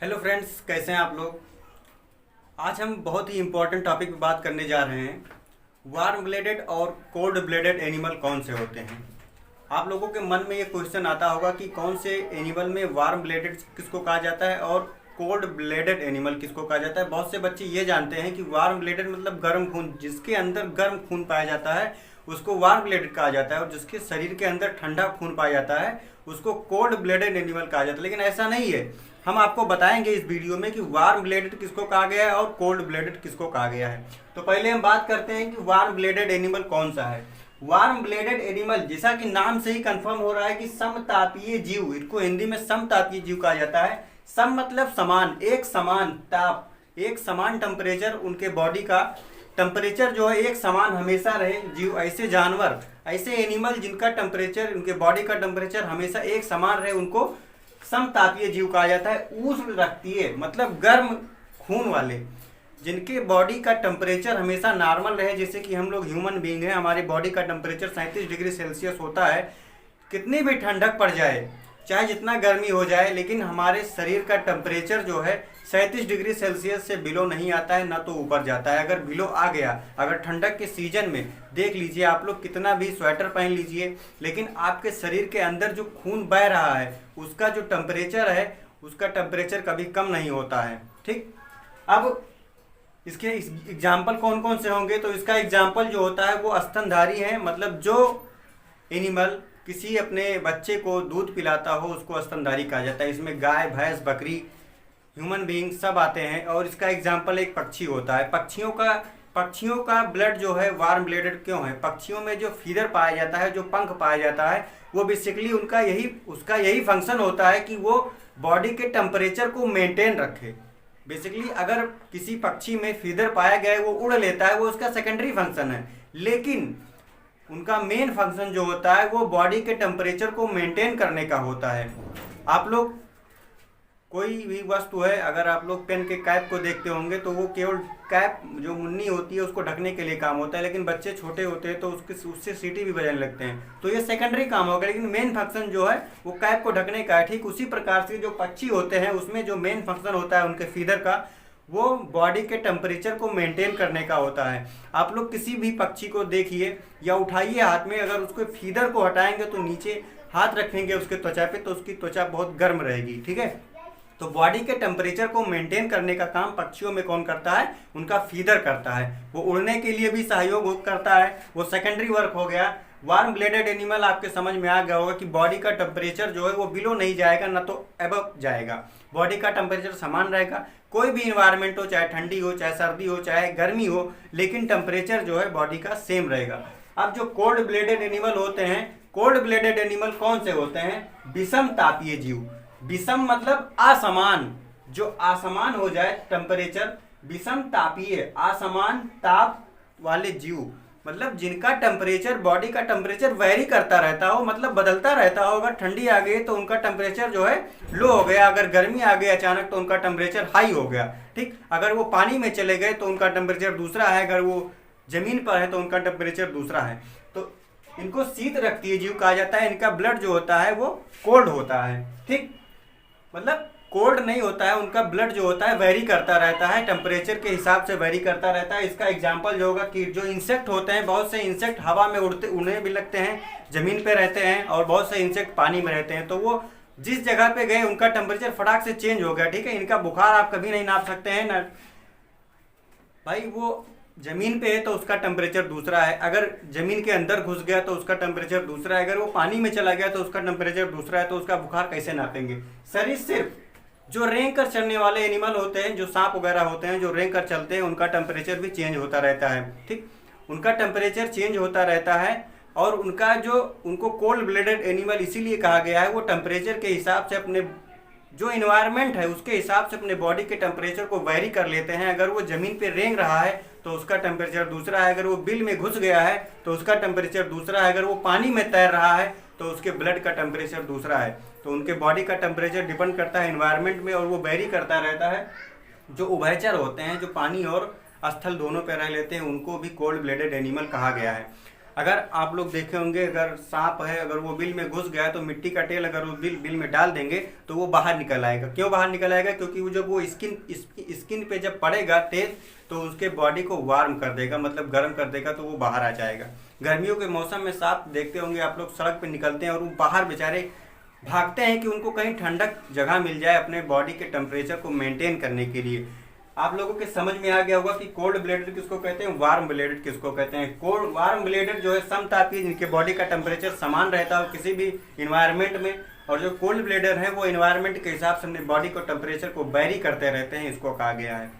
Hello friends, कैसे हैं आप लोग। आज हम बहुत ही इम्पोर्टेंट टॉपिक पे बात करने जा रहे हैं। वार्म ब्लेडेड और कोल्ड ब्लेडेड एनिमल कौन से होते हैं। आप लोगों के मन में ये क्वेश्चन आता होगा कि कौन से एनिमल में वार्म ब्लेडेड किसको कहा जाता है और कोल्ड ब्लेडेड एनिमल किसको कहा जाता है। बहुत से बच्चे ये जानते हैं कि वार्म ब्लेडेड मतलब गर्म खून, जिसके अंदर गर्म खून पाया जाता है उसको वार्म ब्लेडेड कहा जाता है, और जिसके शरीर के अंदर ठंडा खून पाया जाता है उसको कोल्ड ब्लेडेड एनिमल कहा जाता है। लेकिन ऐसा नहीं है। हम आपको बताएंगे इस वीडियो में कि वार्म ब्लेडेड किसको कहा गया है और कोल्ड ब्लेडेड किसको कहा गया है। तो पहले हम बात करते हैं कि वार्म ब्लेडेड एनिमल कौन सा है। वार्म ब्लेडेड एनिमल, जैसा कि नाम से ही कंफर्म हो रहा है कि समतापीय जीव, इनको हिंदी में समतापीय जीव कहा जाता है। सम मतलब समान, एक समान ताप, एक समान टेम्परेचर, उनके बॉडी का टेम्परेचर जो है एक समान हमेशा रहे। जीव, ऐसे जानवर, ऐसे एनिमल जिनका टेम्परेचर, उनके बॉडी का टेम्परेचर हमेशा एक समान रहे, उनको समतापीय जीव कहा जाता है। उष्ण रक्तीय मतलब गर्म खून वाले, जिनके बॉडी का टेम्परेचर हमेशा नॉर्मल रहे। जैसे कि हम लोग ह्यूमन बीइंग हैं, हमारी बॉडी का टेम्परेचर 37 डिग्री सेल्सियस होता है। कितनी भी ठंडक पड़ जाए, चाहे जितना गर्मी हो जाए, लेकिन हमारे शरीर का टेम्परेचर जो है 37 डिग्री सेल्सियस से बिलो नहीं आता है, ना तो ऊपर जाता है। अगर बिलो आ गया, अगर ठंडक के सीजन में देख लीजिए, आप लोग कितना भी स्वेटर पहन लीजिए, लेकिन आपके शरीर के अंदर जो खून बह रहा है उसका जो टेम्परेचर है, उसका टेम्परेचर कभी कम नहीं होता है। ठीक, अब इसके एग्जाम्पल कौन कौन से होंगे। तो इसका एग्जाम्पल जो होता है वो स्तनधारी है, मतलब जो एनिमल किसी अपने बच्चे को दूध पिलाता हो उसको स्तनधारी कहा जाता है। इसमें गाय, भैंस, बकरी, ह्यूमन बीइंग सब आते हैं। और इसका एग्जाम्पल एक पक्षी होता है। पक्षियों का ब्लड जो है वार्म ब्लेडेड क्यों है। पक्षियों में जो फीदर पाया जाता है, जो पंख पाया जाता है, वो बेसिकली उसका यही फंक्शन होता है कि वो बॉडी के टेम्परेचर को मेंटेन रखे। बेसिकली अगर किसी पक्षी में फीदर पाया गया है, वो उड़ लेता है, वो उसका सेकेंडरी फंक्शन है। लेकिन उनका मेन फंक्शन जो होता है वो बॉडी के टेम्परेचर को मेंटेन करने का होता है। आप लोग कोई भी वस्तु है, अगर आप लोग पेन के कैप को देखते होंगे तो वो केवल कैप जो मुन्नी होती है उसको ढकने के लिए काम होता है। लेकिन बच्चे छोटे होते हैं तो उससे सीटी भी बजाने लगते हैं, तो ये सेकेंडरी काम होगा। लेकिन मेन फंक्शन जो है वो कैप को ढकने का है। ठीक उसी प्रकार से जो पक्षी होते हैं उसमें जो मेन फंक्शन होता है उनके फीदर का, वो बॉडी के टेम्परेचर को मेंटेन करने का होता है। आप लोग किसी भी पक्षी को देखिए या उठाइए हाथ में, अगर उसके फीदर को हटाएंगे तो नीचे हाथ रखेंगे उसके त्वचा पे तो उसकी त्वचा बहुत गर्म रहेगी। ठीक है, तो बॉडी के टेम्परेचर को मेंटेन करने का काम पक्षियों में कौन करता है, उनका फीदर करता है। वो उड़ने के लिए भी सहयोग करता है, वो सेकेंडरी वर्क हो गया। वार्म ब्लेडेड एनिमल आपके समझ में आ गया होगा कि बॉडी का टेम्परेचर जो है वो बिलो नहीं जाएगा, ना तो अबव जाएगा। बॉडी का टेम्परेचर समान रहेगा, कोई भी इन्वायरमेंट हो, चाहे ठंडी हो, चाहे सर्दी हो, चाहे गर्मी हो, लेकिन टेम्परेचर जो है बॉडी का सेम रहेगा। अब जो कोल्ड ब्लेडेड एनिमल होते हैं, कोल्ड ब्लेडेड एनिमल कौन से होते हैं, विषम तापीय जीव। विषम मतलब असमान, जो असमान हो जाए टेम्परेचर, विषम तापीय, असमान ताप वाले जीव, मतलब जिनका टेम्परेचर, बॉडी का टेम्परेचर वेरी करता रहता हो, मतलब बदलता रहता हो। अगर ठंडी आ गई तो उनका टेम्परेचर जो है लो हो गया, अगर गर्मी आ गई अचानक तो उनका टेम्परेचर हाई हो गया। ठीक, अगर वो पानी में चले गए तो उनका टेम्परेचर दूसरा है, अगर वो जमीन पर है तो उनका टेम्परेचर दूसरा है। तो इनको शीत रक्तीय जीव कहा जाता है। इनका ब्लड जो होता है वो कोल्ड होता है। ठीक, मतलब कोल्ड नहीं होता है, उनका ब्लड जो होता है वेरी करता रहता है, टेम्परेचर के हिसाब से वेरी करता रहता है। इसका एग्जांपल जो होगा कि जो इंसेक्ट होते हैं, बहुत से इंसेक्ट हवा में उड़ने भी लगते हैं, ज़मीन पे रहते हैं, और बहुत से इंसेक्ट पानी में रहते हैं। तो वो जिस जगह पे गए उनका टेम्परेचर फटाक से चेंज हो गया। ठीक है, इनका बुखार आप कभी नहीं नाप सकते हैं ना भाई। वो जमीन पे है तो उसका टेम्परेचर दूसरा है, अगर जमीन के अंदर घुस गया तो उसका टेम्परेचर दूसरा है, अगर वो पानी में चला गया तो उसका टेम्परेचर दूसरा है। तो उसका बुखार कैसे नापेंगे। सिर्फ जो रेंग कर चलने वाले एनिमल होते हैं, जो सांप वगैरह होते हैं जो रेंग कर चलते हैं, उनका टेम्परेचर भी चेंज होता रहता है। ठीक, उनका टेम्परेचर चेंज होता रहता है। और उनको कोल्ड ब्लेडेड एनिमल इसीलिए कहा गया है, वो टेम्परेचर के हिसाब से अपने जो इन्वायरमेंट है उसके हिसाब से अपने बॉडी के टेम्परेचर को वेरी कर लेते हैं। अगर वो ज़मीन पे रेंग रहा है तो उसका टेम्परेचर दूसरा है, अगर वो बिल में घुस गया है तो उसका टेम्परेचर दूसरा है, अगर वो पानी में तैर रहा है तो उसके ब्लड का टेम्परेचर दूसरा है। तो उनके बॉडी का टेम्परेचर डिपेंड करता है इन्वायरमेंट में, और वो वेरी करता रहता है। जो उभयचर होते हैं, जो पानी और स्थल दोनों पे रह लेते हैं, उनको भी कोल्ड ब्लेडेड एनिमल कहा गया है। अगर आप लोग देखे होंगे, अगर सांप है, अगर वो बिल में घुस गया है तो मिट्टी का तेल अगर वो बिल में डाल देंगे तो वो बाहर निकल आएगा। क्यों बाहर निकल आएगा? क्योंकि वो जब वो स्किन पे जब पड़ेगा तेल तो उसके बॉडी को वार्म कर देगा, मतलब गर्म कर देगा, तो वो बाहर आ जाएगा। गर्मियों के मौसम में सांप देखते होंगे आप लोग, सड़क पे निकलते हैं और वो बाहर बेचारे भागते हैं कि उनको कहीं ठंडक जगह मिल जाए अपने बॉडी के टेम्परेचर को मेंटेन करने के लिए। आप लोगों के समझ में आ गया होगा कि कोल्ड ब्लडेड किसको कहते हैं, वार्म ब्लडेड किसको कहते हैं। कोल्ड वार्म ब्लडेड जो है समतापी, जिनके बॉडी का टेम्परेचर समान रहता है किसी भी इन्वायरमेंट में, और जो कोल्ड ब्लडेड है वो इन्वायरमेंट के हिसाब से अपने बॉडी को टेम्परेचर को वेरी करते रहते हैं, इसको कहा गया है।